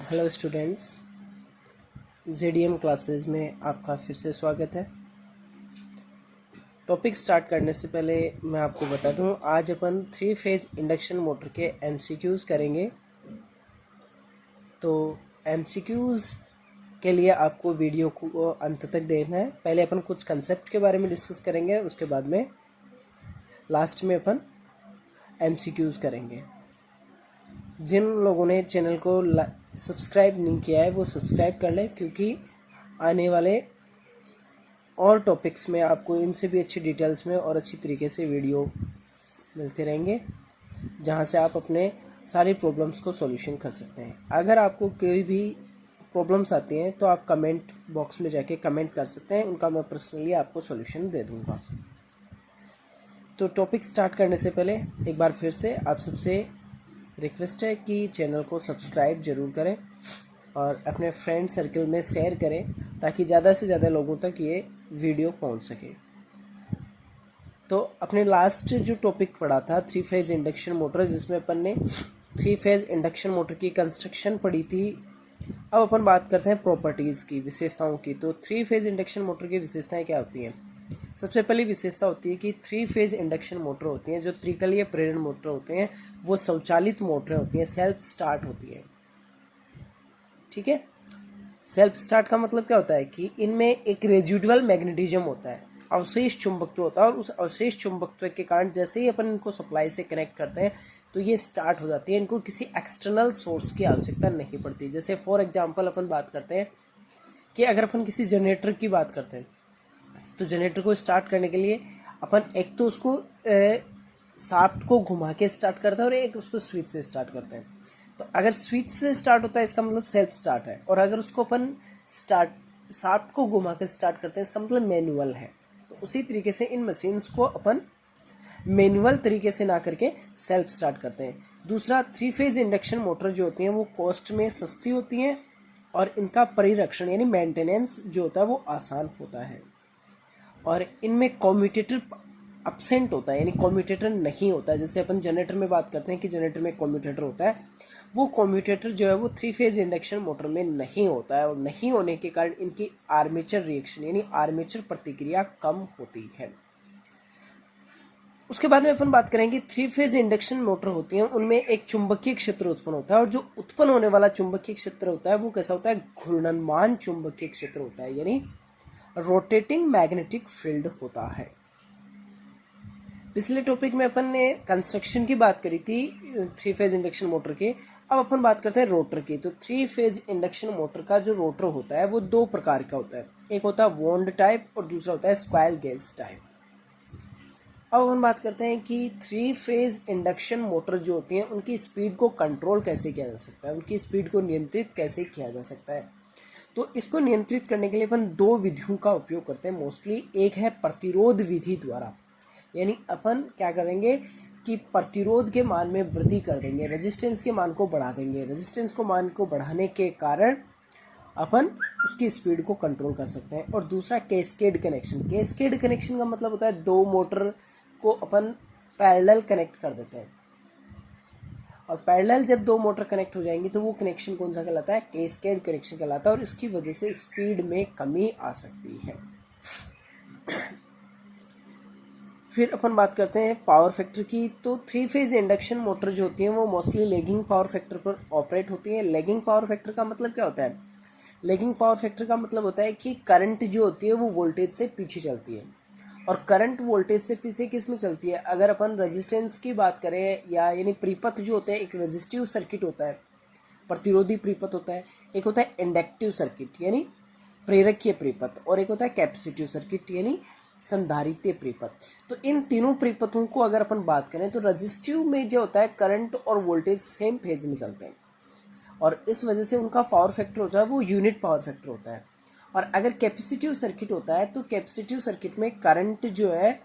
Hello students, JDM classes में आपका फिर से स्वागत है। टॉपिक स्टार्ट करने से पहले मैं आपको बता दूं, आज अपन 3 फेज इंडक्शन मोटर के एमसीक्यूज़ करेंगे। तो एमसीक्यूज़ के लिए आपको वीडियो को अंत तक देखना है। पहले अपन कुछ कंसेप्ट के बारे में डिस्कस करेंगे, उसके बाद में लास्ट में अपन एमसीक्यूज़ करेंगे। जिन लोगों ने चैनल को सब्सक्राइब नहीं किया है वो सब्सक्राइब कर लें, क्योंकि आने वाले और टॉपिक्स में आपको इनसे भी अच्छी डिटेल्स में और अच्छी तरीके से वीडियो मिलते रहेंगे, जहां से आप अपने सारी प्रॉब्लम्स को सॉल्यूशन कर सकते हैं। अगर आपको कोई भी प्रॉब्लम्स आती हैं तो आप कमेंट बॉक्स में जाके कमेंट कर सकते हैं, उनका मैं पर्सनली आपको सॉल्यूशन दे दूंगा। तो टॉपिक स्टार्ट करने से पहले एक बार फिर से आप सबसे रिक्वेस्ट है कि चैनल को सब्सक्राइब ज़रूर करें और अपने फ्रेंड सर्कल में शेयर करें, ताकि ज़्यादा से ज़्यादा लोगों तक ये वीडियो पहुंच सके। तो अपने लास्ट जो टॉपिक पढ़ा था 3 फेज इंडक्शन मोटर, जिसमें अपन ने 3 फेज इंडक्शन मोटर की कंस्ट्रक्शन पढ़ी थी। अब अपन बात करते हैं प्रॉपर्टीज़ की, विशेषताओं की। तो 3 फेज इंडक्शन मोटर की विशेषताएं क्या होती हैं? सबसे पहली विशेषता होती है कि 3 फेज इंडक्शन मोटर होती हैं जो त्रिकलीय प्रेरण मोटर होते हैं, वो स्वचालित मोटरें होती हैं, सेल्फ स्टार्ट होती हैं। ठीक है, सेल्फ स्टार्ट का मतलब क्या होता है कि इनमें एक रेजिडुअल मैग्नेटिज्म होता है, अवशेष चुंबकत्व होता है, और उस अवशेष चुंबकत्व के कारण जैसे ही अपन इनको सप्लाई से कनेक्ट करते हैं तो ये स्टार्ट हो जाती है। इनको किसी एक्सटर्नल सोर्स की आवश्यकता नहीं पड़ती। जैसे फॉर एग्जांपल अपन बात करते हैं कि अगर अपन किसी जनरेटर की बात करते हैं तो जनरेटर को स्टार्ट करने के लिए अपन एक तो उसको शाफ्ट को घुमा के स्टार्ट करते हैं और एक उसको स्विच से स्टार्ट करते हैं। तो अगर स्विच से स्टार्ट होता है इसका मतलब सेल्फ स्टार्ट है, और अगर उसको अपन शाफ्ट को घुमा कर स्टार्ट करते हैं इसका मतलब मैनुअल है। तो उसी तरीके से इन मशीन्स को अपन मैनुअल तरीके से ना करके सेल्फ स्टार्ट करते हैं। दूसरा, 3 फेज इंडक्शन मोटर जो होती हैं वो कॉस्ट में सस्ती होती हैं और इनका परिरक्षण यानी मेंटेनेंस जो होता है वो आसान होता है। और इनमें कम्यूटेटर अब्सेंट होता है, यानी कम्यूटेटर नहीं होता है। जैसे अपन जनरेटर में बात करते हैं कि जनरेटर में कम्यूटेटर होता है, वो कम्यूटेटर जो है वो 3 फेज इंडक्शन मोटर में नहीं होता है, और नहीं होने के कारण इनकी आर्मेचर रिएक्शन यानी आर्मेचर प्रतिक्रिया कम होती है। उसके बाद में अपन बात करेंगे 3 फेज इंडक्शन मोटर होती हैं उनमें एक चुंबकीय क्षेत्र उत्पन्न होता है, और जो उत्पन्न होने वाला चुंबकीय क्षेत्र होता है वो कैसा होता है? घूर्णनमान चुंबकीय क्षेत्र होता है, यानी रोटेटिंग मैग्नेटिक फील्ड होता है। पिछले टॉपिक में अपन ने कंस्ट्रक्शन की बात करी थी 3 फेज इंडक्शन मोटर के। अब अपन बात करते हैं रोटर की। तो 3 फेज इंडक्शन मोटर का जो रोटर होता है वो 2 प्रकार का होता है, एक होता है वोंड टाइप और दूसरा होता है स्क्वायर गेज टाइप। अब अपन बात करते हैं कि 3 फेज इंडक्शन मोटर जो होती हैं उनकी स्पीड को कंट्रोल कैसे किया जा सकता है, उनकी स्पीड को नियंत्रित कैसे किया जा सकता है। तो इसको नियंत्रित करने के लिए अपन 2 विधियों का उपयोग करते हैं मोस्टली। एक है प्रतिरोध विधि द्वारा, यानी अपन क्या करेंगे कि प्रतिरोध के मान में वृद्धि कर देंगे, रेजिस्टेंस के मान को बढ़ा देंगे। रेजिस्टेंस को मान को बढ़ाने के कारण अपन उसकी स्पीड को कंट्रोल कर सकते हैं। और दूसरा कैस्केड कनेक्शन। कैस्केड कनेक्शन का मतलब होता है 2 मोटर को अपन पैरेलल कनेक्ट कर देते हैं, और पैरेलल जब 2 मोटर कनेक्ट हो जाएंगी तो वो कनेक्शन कौन सा कहलाता है? कैस्केड कनेक्शन कहलाता है, और इसकी वजह से स्पीड में कमी आ सकती है। फिर अपन बात करते हैं पावर फैक्टर की। तो 3 फेज इंडक्शन मोटर जो होती हैं वो मोस्टली लेगिंग पावर फैक्टर पर ऑपरेट होती हैं। लेगिंग पावर फैक्टर का मतलब क्या होता है? लेगिंग पावर फैक्टर का मतलब होता है कि करंट जो होती है वो वोल्टेज से पीछे चलती है, और करंट वोल्टेज से पीछे किस में चलती है? अगर अपन रेजिस्टेंस की बात करें, या यानी प्रीपथ जो होते हैं, एक रेजिस्टिव सर्किट होता है, प्रतिरोधी प्रीपथ होता है, एक होता है इंडक्टिव सर्किट यानी प्रेरकीय प्रीपथ, और एक होता है कैपेसिटिव सर्किट यानी संधारित्य प्रीपथ। तो इन तीनों प्रीपथों को अगर अपन बात करें तो रजिस्टिव में जो होता है करंट और वोल्टेज सेम फेज में चलते हैं, और इस वजह से उनका पावर फैक्टर होता है वो यूनिट पावर फैक्टर होता है। और अगर कैपेसिटिव सर्किट होता है तो कैपेसिटिव सर्किट में करंट जो है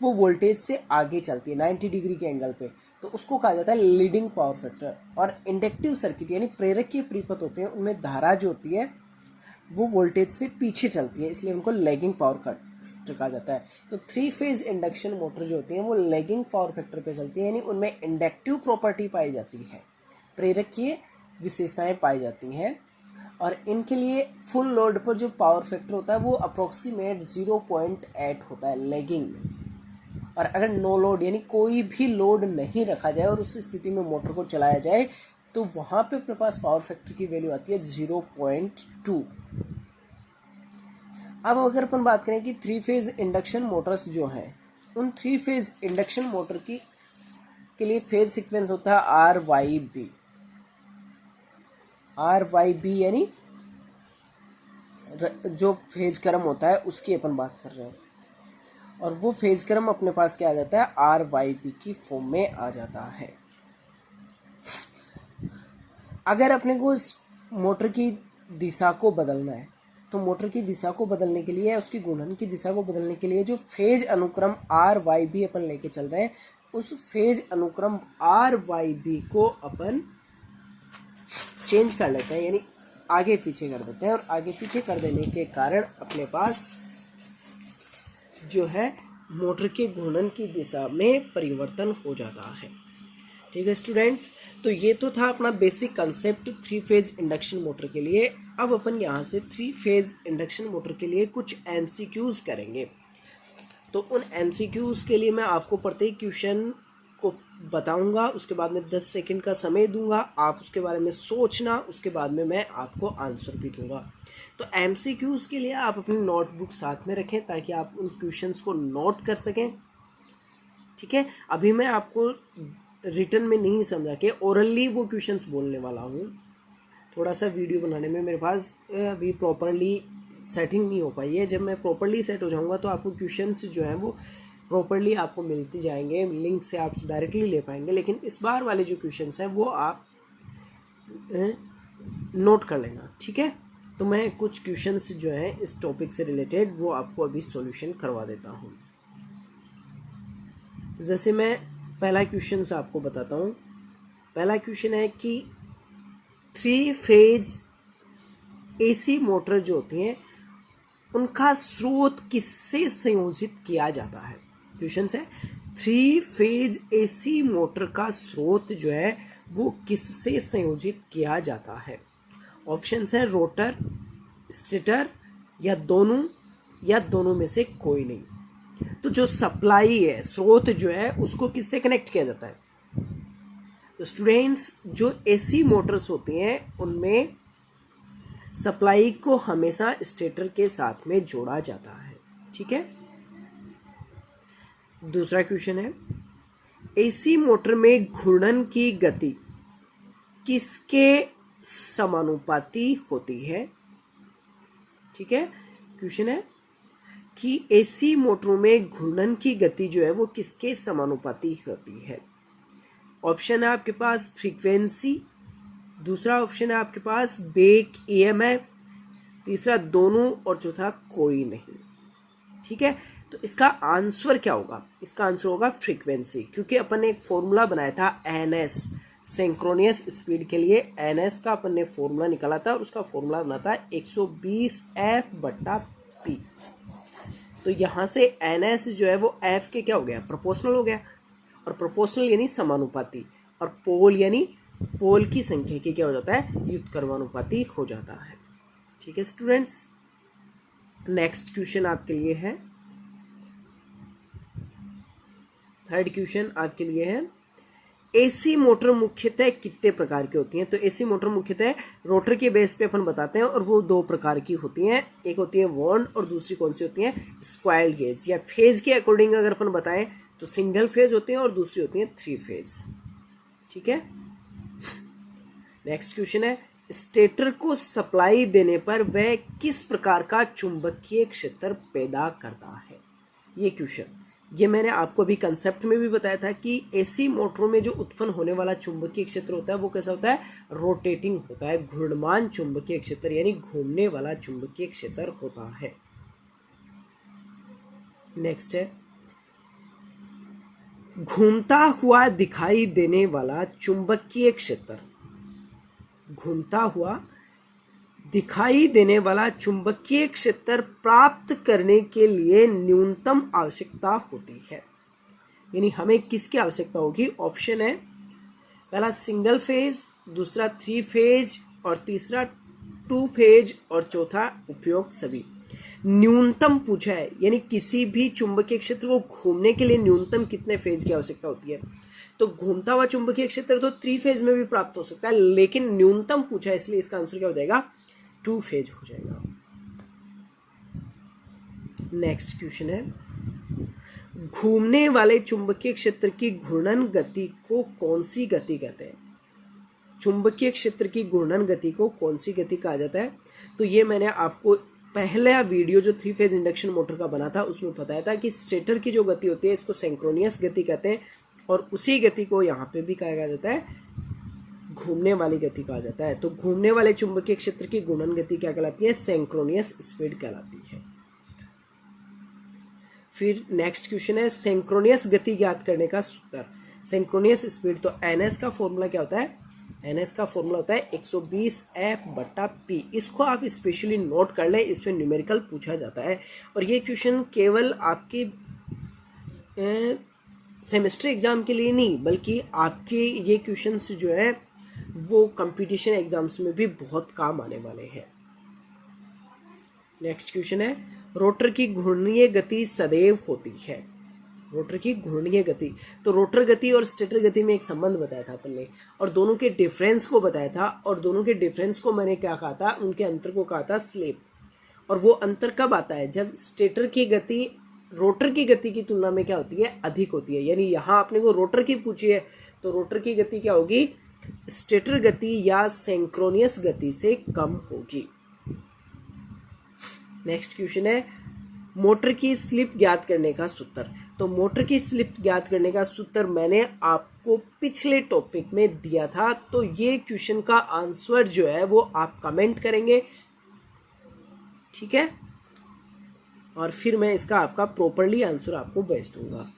वो वोल्टेज से आगे चलती है 90 डिग्री के एंगल पे, तो उसको कहा जाता है लीडिंग पावर फैक्टर। और इंडक्टिव सर्किट यानी प्रेरकीय प्रीपथ होते हैं उनमें धारा जो होती है वो वोल्टेज से पीछे चलती है, इसलिए उनको लैगिंग पावर फैक्टर कहा जाता है। तो 3 फेज इंडक्शन मोटर जो होती हैं वो लैगिंग पावर फैक्टर पे चलती है, यानी उनमें इंडक्टिव प्रॉपर्टी पाई जाती है, प्रेरकीय विशेषताएं पाई जाती हैं और इनके लिए फुल लोड पर जो पावर फैक्टर होता है वो अप्रोक्सीमेट 0.8 होता है लैगिंग में। और अगर नो लोड यानी कोई भी लोड नहीं रखा जाए और उस स्थिति में मोटर को चलाया जाए तो वहाँ पे अपने पास पावर फैक्टर की वैल्यू आती है 0.2। अब अगर अपन बात करें कि 3 फेज इंडक्शन मोटर्स जो हैं उन 3 फेज इंडक्शन मोटर की के लिए फेज सीक्वेंस होता है RYB। RYB यानी जो फेज क्रम होता है उसकी अपन बात कर रहे हैं और वो फेज क्रम अपने पास क्या आ जाता है RYB की फॉर्म में आ जाता है। अगर अपने को इस मोटर की दिशा को बदलना है तो मोटर की दिशा को बदलने के लिए उसकी घूर्णन की दिशा को बदलने के लिए जो फेज अनुक्रम RYB अपन लेके चल रहे हैं उस फेज अनुक्रम RYB को अपन चेंज कर लेते हैं यानी आगे पीछे कर देते हैं और आगे पीछे कर देने के कारण अपने पास जो है मोटर के घूर्णन की दिशा में परिवर्तन हो जाता है। ठीक है स्टूडेंट्स, तो ये तो था अपना basic concept 3 phase induction motor के लिए। अब अपन यहाँ से 3 फेज इंडक्शन मोटर के लिए कुछ MCQs करेंगे। तो उन MCQs के लिए मैं आपको प्रत्येक क्वेश्चन को बताऊंगा, उसके बाद में 10 सेकंड का समय दूंगा, आप उसके बारे में सोचना, उसके बाद में मैं आपको आंसर भी दूंगा। तो MCQs के लिए आप अपनी नोटबुक साथ में रखें ताकि आप उन क्वेश्चंस को नोट कर सकें। ठीक है, अभी मैं आपको रिटन में नहीं समझा के ओरली वो क्वेश्चंस बोलने वाला हूँ। थोड़ा सा वीडियो बनाने में मेरे पास अभी प्रॉपरली सेटिंग नहीं हो पाई है। जब मैं प्रॉपरली सेट हो जाऊँगा तो आपको क्वेश्चंस जो हैं वो प्रॉपरली आपको मिलते जाएंगे, लिंक से आप डायरेक्टली ले पाएंगे। लेकिन इस बार वाले जो क्वेश्चंस हैं वो आप नोट कर लेना। ठीक है, तो मैं कुछ क्वेश्चंस जो हैं इस टॉपिक से रिलेटेड वो आपको अभी सॉल्यूशन करवा देता हूँ। जैसे मैं पहला क्वेश्चन से आपको बताता हूँ। पहला क्वेश्चन है कि 3 फेज AC मोटर जो होती हैं उनका स्रोत किससे संयोजित किया जाता है। क्वेश्चन है 3 फेज AC मोटर का स्रोत जो है वो किससे संयोजित किया जाता है। ऑप्शन है रोटर, स्टेटर या दोनों में से कोई नहीं। तो जो सप्लाई है, स्रोत जो है उसको किससे कनेक्ट किया जाता है। तो स्टूडेंट्स जो AC मोटर्स होती हैं उनमें सप्लाई को हमेशा स्टेटर के साथ में जोड़ा जाता है। ठीक है, दूसरा क्वेश्चन है AC मोटर में घूर्णन की गति किसके समानुपाती होती है। ठीक है, क्वेश्चन है कि AC मोटरों में घूर्णन की गति जो है वो किसके समानुपाती होती है। ऑप्शन है आपके पास फ्रीक्वेंसी, दूसरा ऑप्शन है आपके पास बैक EMF, तीसरा दोनों और चौथा कोई नहीं। ठीक है, तो इसका आंसर क्या होगा। इसका आंसर होगा फ्रीक्वेंसी, क्योंकि अपन ने एक फॉर्मूला बनाया था NS सिंक्रोनियस स्पीड के लिए। NS का अपन ने फॉर्मूला निकाला था और उसका फॉर्मूला बना था 120F/P। तो यहाँ से NS जो है वो F के क्या हो गया, प्रोपोर्शनल हो गया। और प्रोपोर्शनल यानी समानुपाती, और पोल यानी पोल की संख्या के क्या हो जाता है, व्युत्क्रमानुपाती हो जाता है। ठीक है स्टूडेंट्स, नेक्स्ट क्वेश्चन आपके लिए है, थर्ड क्वेश्चन आपके लिए है AC मोटर मुख्यतः कितने प्रकार की होती हैं। तो AC मोटर मुख्यतः रोटर के बेस पे अपन बताते हैं और वो 2 प्रकार की होती हैं। एक होती है वॉन्ड और दूसरी कौन सी होती है, स्क्वायर्ड गेज। या फेज के अकॉर्डिंग अगर अपन बताएं तो सिंगल फेज होती हैं और दूसरी होती हैं 3 फेज। ठीक है, नेक्स्ट क्वेश्चन है स्टेटर को सप्लाई देने पर वह किस प्रकार का चुंबकीय क्षेत्र पैदा करता है। ये क्वेश्चन ये मैंने आपको अभी कंसेप्ट में भी बताया था कि AC मोटरों में जो उत्पन्न होने वाला चुंबकीय क्षेत्र होता है वो कैसा होता है, रोटेटिंग होता है, घूर्णमान चुंबकीय क्षेत्र यानी घूमने वाला चुंबकीय क्षेत्र होता है। नेक्स्ट है घूमता हुआ दिखाई देने वाला चुंबकीय क्षेत्र। घूमता हुआ दिखाई देने वाला चुंबकीय क्षेत्र प्राप्त करने के लिए न्यूनतम आवश्यकता होती है। यानी हमें किसकी आवश्यकता होगी। ऑप्शन है पहला सिंगल फेज, दूसरा 3 फेज और तीसरा 2 फेज और चौथा उपयुक्त सभी। न्यूनतम पूछा है, यानी किसी भी चुंबकीय क्षेत्र को घूमने के लिए न्यूनतम कितने फेज की आवश्यकता होती है। तो घूमता हुआ चुंबकीय क्षेत्र तो 3 फेज में भी प्राप्त हो सकता है, लेकिन न्यूनतम पूछा है इसलिए इसका आंसर क्या हो जाएगा, 2 फेज हो जाएगा। नेक्स्ट क्वेश्चन है, घूमने वाले चुंबकीय क्षेत्र की घूर्णन गति को कौन सी गति कहते हैं। चुंबकीय क्षेत्र की घूर्णन गति को कौन सी गति कहा जाता है। तो ये मैंने आपको पहला वीडियो जो 3 फेज इंडक्शन मोटर का बना था उसमें बताया था कि स्टेटर की जो गति होती है इसको सिंक्रोनियस गति कहते हैं, और उसी गति को यहाँ पे भी कहा जाता है, घूमने वाली गति कहा जाता है। तो घूमने वाले चुंबकीय क्षेत्र की घूर्णन गति क्या कहलाती है, सिंक्रोनियस स्पीड कहलाती है। फिर नेक्स्ट क्वेश्चन है, सिंक्रोनियस गति ज्ञात करने का सूत्र। सिंक्रोनियस स्पीड, तो एनएस का फॉर्मूला क्या होता है, एनएस का फॉर्मूला होता है 120F/P। इसको आप स्पेशली नोट कर लें, इस पे न्यूमेरिकल पूछा जाता है। और ये क्वेश्चन केवल आपके सेमेस्टर एग्जाम के लिए नहीं, बल्कि आपके ये क्वेश्चंस जो है वो कंपटीशन एग्जाम्स में भी बहुत काम आने वाले हैं। नेक्स्ट क्वेश्चन है, रोटर की घूर्णीय गति सदैव होती है। रोटर की घूर्णीय गति, तो रोटर गति और स्टेटर गति में एक संबंध बताया था अपन ने, और दोनों के डिफरेंस को बताया था, और दोनों के डिफरेंस को मैंने क्या कहा था, उनके अंतर को कहा था स्लिप। और वो अंतर कब आता है, जब स्टेटर की गति रोटर की गति की तुलना में क्या होती है, अधिक होती है। यानी यहाँ आपने को रोटर की पूछी है, तो रोटर की गति क्या होगी, स्टेटर गति या सिंक्रोनियस गति से कम होगी। नेक्स्ट क्वेश्चन है, मोटर की स्लिप ज्ञात करने का सूत्र। तो मोटर की स्लिप ज्ञात करने का सूत्र मैंने आपको पिछले टॉपिक में दिया था, तो ये क्वेश्चन का आंसर जो है वो आप कमेंट करेंगे, ठीक है, और फिर मैं इसका आपका प्रॉपर्ली आंसर आपको भेज दूंगा।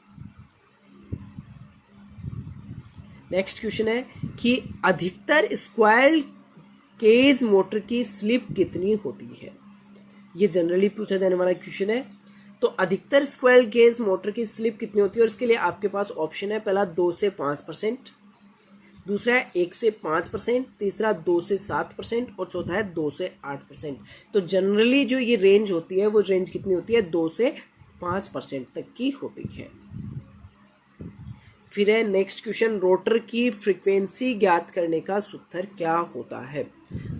नेक्स्ट क्वेश्चन है कि अधिकतर स्क्वायर केज मोटर की स्लिप कितनी होती है। ये जनरली पूछा जाने वाला क्वेश्चन है। तो अधिकतर स्क्वायर केज मोटर की स्लिप कितनी होती है, और इसके लिए आपके पास ऑप्शन है, पहला 2 से 5%, दूसरा है 1 से 5%, तीसरा 2 से 7% और चौथा है 2 से 8%। तो जनरली जो ये रेंज होती है वो रेंज कितनी होती है, 2 से 5% तक की होती है। फिर है नेक्स्ट क्वेश्चन, रोटर की फ्रीक्वेंसी ज्ञात करने का सूत्र क्या होता है।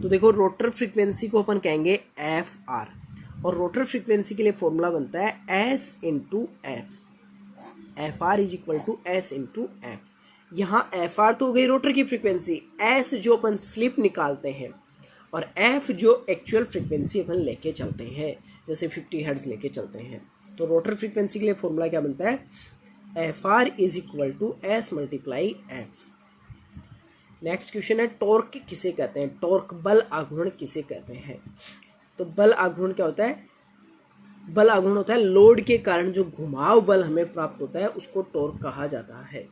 तो देखो, रोटर फ्रीक्वेंसी को अपन कहेंगे FR, और रोटर फ्रीक्वेंसी के लिए फॉर्मूला बनता है S × F। FR = S × F। यहाँ FR तो हो गई रोटर की फ्रीक्वेंसी, S जो अपन स्लिप निकालते हैं, और F जो एक्चुअल फ्रीक्वेंसी अपन लेके चलते हैं, जैसे 50 हर्ट्ज लेके चलते हैं। तो रोटर फ्रीक्वेंसी के लिए फॉर्मूला क्या बनता है, FR = S × F। Next question है, टॉर्क किसे कहते हैं। टॉर्क बल आघूर्ण किसे कहते हैं। तो बल आघूर्ण क्या होता है, बल आघूर्ण होता है लोड के कारण जो घुमाव बल हमें प्राप्त होता है उसको टॉर्क कहा जाता है।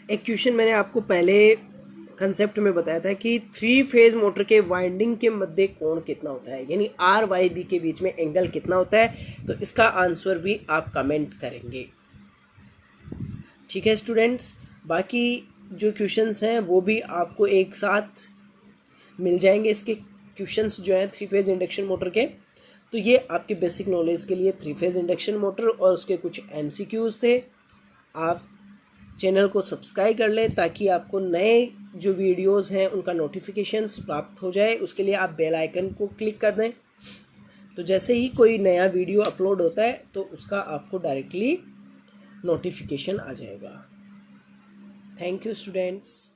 एक क्वेश्चन मैंने आपको पहले कंसेप्ट में बताया था कि 3 फेज मोटर के वाइंडिंग के मध्य कोण कितना होता है, यानी RYB के बीच में एंगल कितना होता है। तो इसका आंसर भी आप कमेंट करेंगे, ठीक है स्टूडेंट्स। बाकी जो क्वेश्चंस हैं वो भी आपको एक साथ मिल जाएंगे, इसके क्वेश्चंस जो हैं 3 फेज इंडक्शन मोटर के। तो ये आपके बेसिक नॉलेज के लिए 3 फेज इंडक्शन मोटर और उसके कुछ MCQs थे। आप चैनल को सब्सक्राइब कर लें ताकि आपको नए जो वीडियोस हैं उनका नोटिफिकेशंस प्राप्त हो जाए। उसके लिए आप बेल आइकन को क्लिक कर दें, तो जैसे ही कोई नया वीडियो अपलोड होता है तो उसका आपको डायरेक्टली नोटिफिकेशन आ जाएगा। Thank you students.